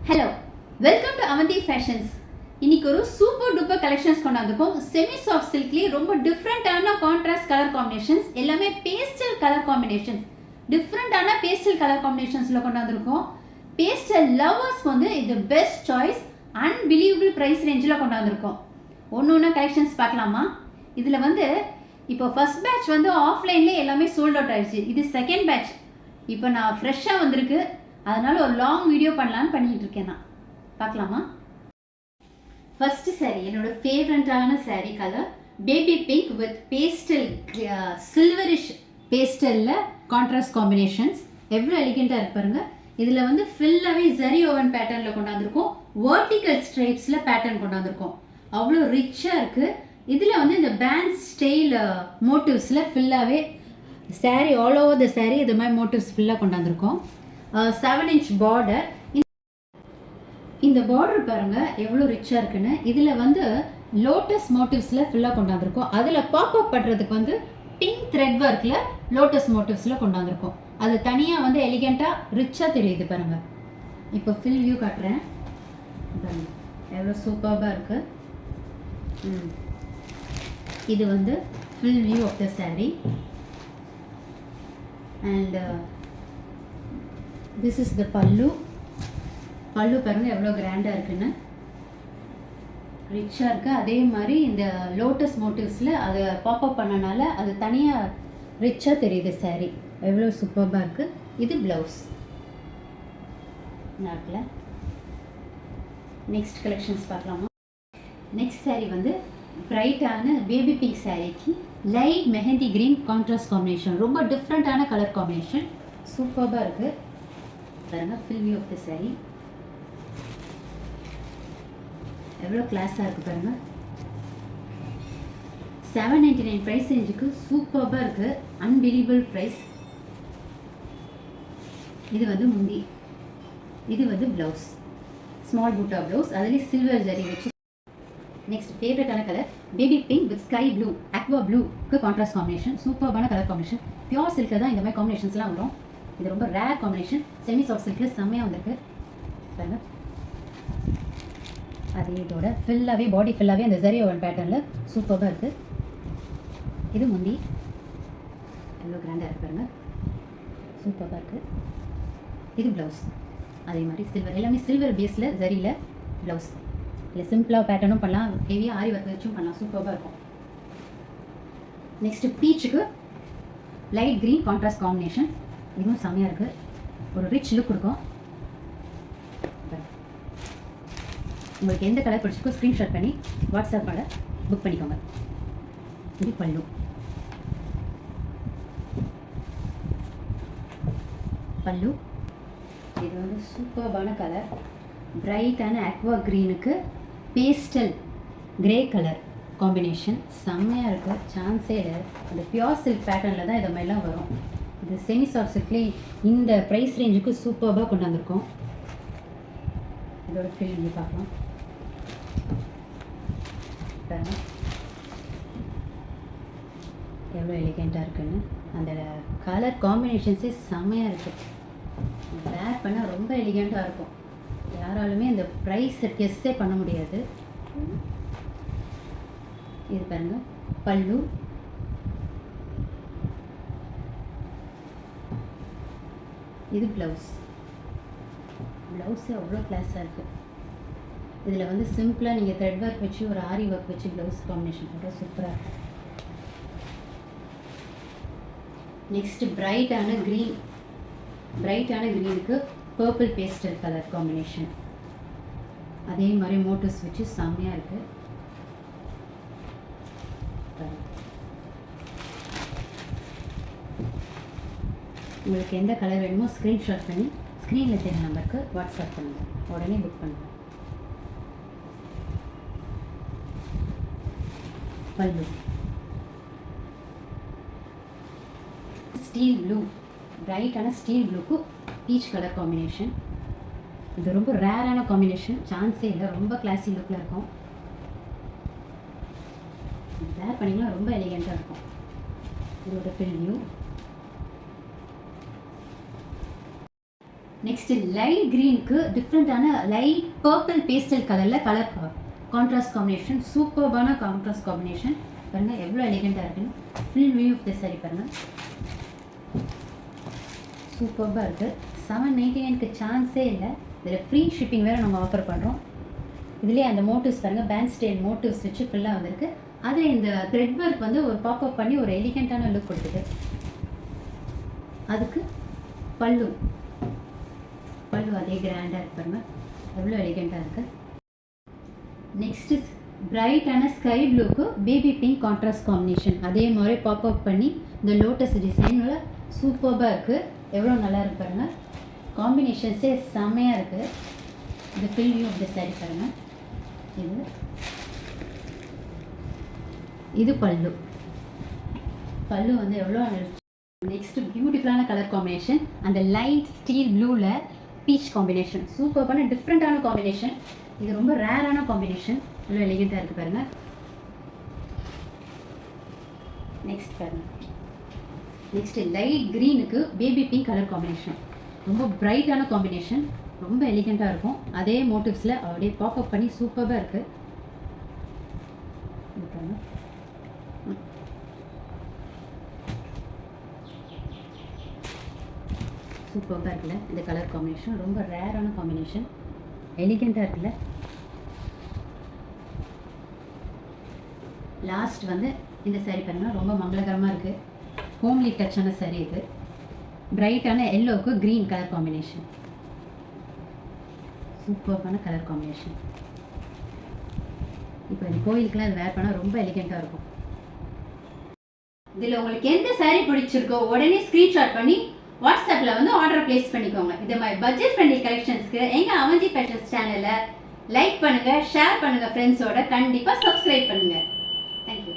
Hello, welcome to Avanthi fashions. இன்னைக்கு ஒரு super duper collections கொண்டாந்துருக்கோம். செமி சாஃப்ட் சில்க்லேயே ரொம்ப டிஃப்ரெண்ட்டான கான்ட்ராஸ்ட் கலர் காம்பினேஷன்ஸ், எல்லாமே பேஸ்டல் கலர் காம்பினேஷன்ஸ், டிஃப்ரெண்ட்டான பேஸ்டல் கலர் காம்பினேஷன்ஸில் கொண்டாந்துருக்கோம். பேஸ்டல் லவர்ஸ் வந்து இது பெஸ்ட் சாய்ஸ், அன்பிலீவபிள் ப்ரைஸ் ரேஞ்சில் கொண்டாந்துருக்கோம். ஒன்று ஒன்றா கலெக்ஷன்ஸ் பார்க்கலாமா? இதில் வந்து இப்போ ஃபர்ஸ்ட் பேட்ச் வந்து ஆஃப்லைன்லேயே எல்லாமே சோல்ட் அவுட் ஆயிடுச்சு. இது செகண்ட் பேட்ச் இப்போ நான் ஃப்ரெஷ்ஷாக வந்திருக்கு, அதனால ஒரு லாங் வீடியோ பண்ணலான்னு பண்ணிட்டு இருக்கேன். நான் பார்க்கலாமா? ஃபர்ஸ்ட் சாரீ என்னோட ஃபேவரட்டான sari colour baby pink with pastel silverish பேஸ்டலில் கான்ட்ராஸ்ட் காம்பினேஷன்ஸ். எவ்வளோ எலிகெண்ட்டாக இருக்கு பாருங்க. இதில் வந்து ஃபுல்லாகவே ஜரி ஓவன் பேட்டர்னில் கொண்டாந்துருக்கோம், வேர்ட்டிக்கல் ஸ்ட்ரைப்ஸில் பேட்டர்ன் கொண்டாந்துருக்கோம். அவ்வளோ ரிச்சாக இருக்குது. இதில் வந்து இந்த பேண்ட் ஸ்டைல் மோட்டிவ்ஸில் ஃபுல்லாகவே sari all over the sari இது மாதிரி மோட்டிவ்ஸ் ஃபுல்லாக கொண்டாந்துருக்கோம். 7 inch பார்டர். இந்த பார்டர் பாருங்க எவ்வளோ ரிச்சாக இருக்குன்னு. இதில் வந்து லோட்டஸ் மோட்டிவ்ஸில் ஃபுல்லாக கொண்டாந்துருக்கோம். அதில் பாப்அப் பண்ணுறதுக்கு வந்து பிங்க் த்ரெட் ஒர்க்கில் லோட்டஸ் மோட்டிவ்ஸில் கொண்டாந்துருக்கோம். அது தனியாக வந்து எலிகெண்ட்டாக ரிச்சாக தெரியுது பாருங்க. இப்போ ஃபில் வியூ காட்டுறேன் பாருங்க, எவ்வளோ சூப்பராக இருக்குது. இது வந்து full view of the sari and this is the pallu. Pallu பாருங்க எவ்வளோ கிராண்டாக இருக்குன்னு, ரிச்சாக இருக்குது. அதே மாதிரி இந்த லோட்டஸ் மோட்டிவ்ஸில் அதை பாப்அப் பண்ணனால அது தனியாக ரிச்சாக தெரியுது சாரீ. எவ்வளோ சூப்பராக இருக்குது. இது ப்ளவுஸ் நாட்டில். நெக்ஸ்ட் கலெக்ஷன்ஸ் பார்க்கலாமா? நெக்ஸ்ட் சாரீ வந்து பிரைட்டான பேபி பிங்க் சாரீக்கு light mehndi green contrast combination. ரொம்ப டிஃப்ரெண்ட்டான கலர் காம்பினேஷன், சூப்பராக இருக்குது பாருங்க. Full view of the sari எவ்வளோ கிளாஸாக இருக்குது பாருங்க. 799 ப்ரைஸ் ரேஞ்சுக்கு சூப்பராக இருக்குது, அன்பிலீவபிள் ப்ரைஸ். இது வந்து முந்தி, இது வந்து ப்ளவுஸ், ஸ்மால் பூட்டா ப்ளவுஸ், அதுலேயே சில்வர் ஜரி வச்சு. நெக்ஸ்ட் ஃபேவரட்டான colour baby pink with sky blue, aqua ப்ளூக்கு கான்ட்ராஸ்ட் காம்பினேஷன். சூப்பரான கலர் காம்பினேஷன். பியூர் சில்கில் தான் இந்த மாதிரி காம்பினேஷன்ஸ்லாம் வரும். இது ரொம்ப ரேர் காம்பினேஷன். செமி சாஃப்ட் சில்கில் செம்மையாக வந்திருக்கு பாருங்க. அதே இதோட ஃபுல்லாகவே பாடி ஃபுல்லாகவே அந்த ஜரி ஓவன் பேட்டர்னில் சூப்பராக இருக்குது. இது முந்தி எவ்வளோ கிராண்டாக இருக்குது பாருங்க, சூப்பராக இருக்குது. இது ப்ளவுஸ், அதே மாதிரி சில்வர், எல்லாமே சில்வர் பேஸில் ஜரியில் ப்ளவுஸ். இல்லை சிம்பிளாக பேட்டர்னும் பண்ணலாம், ஹெவியாக ஆரி ஒர்க் வச்சும் பண்ணலாம், சூப்பராக இருக்கும். நெக்ஸ்ட்டு பீச்சுக்கு லைட் க்ரீன் கான்ட்ராஸ்ட் காம்பினேஷன். இதுவும் செம்மையாக இருக்குது, ஒரு ரிச் லுக் கொடுக்கும். உங்களுக்கு எந்த கலர் பிடிச்சிக்கோ ஸ்க்ரீன்ஷாட் பண்ணி வாட்ஸ்அப்பில் புக் பண்ணிக்கோங்க. இது பல்லு. பல்லு இது வந்து சூப்பர்பான கலர், பிரைட்டான அக்வா க்ரீனுக்கு பேஸ்டல் கிரே கலர் காம்பினேஷன். செம்மையாக இருக்குது, சான்ஸே இல்லை. அந்த பியூர் சில்க் பேட்டர்னில் தான் இதை மாதிரிலாம் வரும். இது செமி சாஃப்ட் சில்க்லேயே இந்த ப்ரைஸ் ரேஞ்சுக்கு சூப்பராக கொண்டாந்துருக்கோம். இதோட ஃபீல் பண்ணி பார்க்கலாம். எவ்வளோ எலிகெண்ட்டாக இருக்குன்னு. அந்த கலர் காம்பினேஷன்ஸே செம்மையாக இருக்குது. வேர் பண்ணால் ரொம்ப எலிகெண்ட்டாக இருக்கும். யாராலுமே இந்த ப்ரைஸை கெஸ்ஸே பண்ண முடியாது. இது பாருங்க பல்லு. இது ப்ளவுஸ். ப்ளவுஸே அவ்வளோ கிளாஸாக இருக்குது. இதில் வந்து சிம்பிளாக நீங்கள் த்ரெட் ஒர்க் வச்சு ஒரு ஆரி ஒர்க் வச்சு ப்ளவுஸ் காம்பினேஷன் போட்டால் சூப்பராக இருக்கும். நெக்ஸ்ட்டு பிரைட்டான க்ரீனுக்கு பர்பிள் பேஸ்டல் கலர் காம்பினேஷன். அதே மாதிரி மோட்டிவ்ஸ் வச்சு செம்மையாக இருக்குது. உங்களுக்கு எந்த கலர் வேணுமோ ஸ்க்ரீன்ஷாட் பண்ணி ஸ்க்ரீனில் தெரிஞ்ச நம்பருக்கு வாட்ஸ்அப் பண்ணுங்கள், உடனே புக் பண்ணுங்கள். பல்லு ஸ்டீல் ப்ளூ, பிரைட்டான ஸ்டீல் ப்ளூக்கு பீச் கலர் காம்பினேஷன். இது ரொம்ப ரேரான காம்பினேஷன், சான்ஸே இல்லை. ரொம்ப கிளாஸி லுக்கில் இருக்கும். வேர் பண்ணிங்கன்னா ரொம்ப எலிகெண்ட்டாக இருக்கும். இதோட ஃபில் வியூ. நெக்ஸ்ட் லைட் க்ரீனுக்கு டிஃப்ரெண்ட்டான லைட் பர்பிள் பேஸ்டல் கலரில் கலர் கான்ட்ராஸ்ட் காம்பினேஷன், சூப்பர்பான கான்ட்ராஸ்ட் காம்பினேஷன். பாருங்கள் எவ்வளோ எலிகெண்ட்டாக இருக்குன்னு. Full view of the sari பாருங்கள், சூப்பர்பாக இருக்குது. 799க்கு சான்ஸே இல்லை. இதில் ஃப்ரீ ஷிப்பிங் வேறு நம்ம ஆஃபர் பண்ணுறோம். இதுலேயே அந்த மோட்டிவ்ஸ் பாருங்கள், பேண்ட் ஸ்டைல் மோட்டிவ்ஸ் வச்சு ஃபுல்லாக வந்திருக்கு. அதில் இந்த த்ரெட் ஒர்க் வந்து ஒரு பாப்அப் பண்ணி ஒரு எலிகெண்ட்டான லுக் கொடுக்குது. அதுக்கு பல்லு அதே கிராண்டாக இருக்கு பாருங்கள், எவ்வளோ எலிகெண்ட்டாக இருக்குது. நெக்ஸ்ட்டு பிரைட்டான ஸ்கை ப்ளூக்கு பேபி பிங்க் கான்ட்ராஸ்ட் காம்பினேஷன், அதே மாதிரி பாப்அப் பண்ணி இந்த லோட்டஸ் டிசைனில் சூப்பர்பாக இருக்குது. எவ்வளோ நல்லா இருக்கு பாருங்கள், காம்பினேஷன்ஸே செம்மையாக இருக்குது. இந்த full view of the sari பாருங்கள். இது பல்லு வந்து எவ்வளோ. நெக்ஸ்ட் பியூட்டிஃபுல்லான கலர் காம்பினேஷன், அந்த லைட் ஸ்டீல் ப்ளூவில் பீச் காம்பினேஷன், சூப்பர்பான டிஃப்ரெண்ட்டான காம்பினேஷன். இது ரொம்ப ரேரான காம்பினேஷன், எவ்வளோ எலிகெண்ட்டாக இருக்குது பாருங்கள். நெக்ஸ்ட் பாருங்கள், நெக்ஸ்ட் லைட் க்ரீனுக்கு பேபி பிங்க் கலர் காம்பினேஷன், ரொம்ப பிரைட்டான காம்பினேஷன், ரொம்ப எலிகெண்ட்டாக இருக்கும். அதே மோட்டிவ்ஸில் அப்படியே பாப்அப் பண்ணி சூப்பராக இருக்குது. சூப்பராக இருக்குல்ல இந்த கலர் காம்பினேஷன், ரொம்ப ரேரான காம்பினேஷன், எலிகெண்ட்டாக இருக்குல்ல. லாஸ்ட் வந்து இந்த சாரீ பாருங்கள், ரொம்ப மங்களகரமாக இருக்குது. ஹோம்லி டச்சான சாரீ இது. பிரைட்டான எல்லோவுக்கு க்ரீன் கலர் காம்பினேஷன், சூப்பரான கலர் காம்பினேஷன். இப்போ இந்த கோயிலுக்குலாம் இது வேர் பண்ணால் ரொம்ப எலிகெண்ட்டாக இருக்கும். இதில் உங்களுக்கு எந்த சாரீ பிடிச்சிருக்கோ உடனே ஸ்க்ரீன்ஷாட் பண்ணி வாட்ஸ்அப்பில் வந்து ஆர்டர் ப்ளேஸ் பண்ணிக்கோங்க. இது மாதிரி பட்ஜெட் ஃப்ரெண்ட்லி கலெக்ஷன்ஸ்க்கு எங்கள் அவந்தி ஃபேஷன்ஸ் சேனலை லைக் பண்ணுங்கள், ஷேர் பண்ணுங்கள், ஃப்ரெண்ட்ஸோட கண்டிப்பாக சப்ஸ்கிரைப் பண்ணுங்கள். தேங்க்யூ.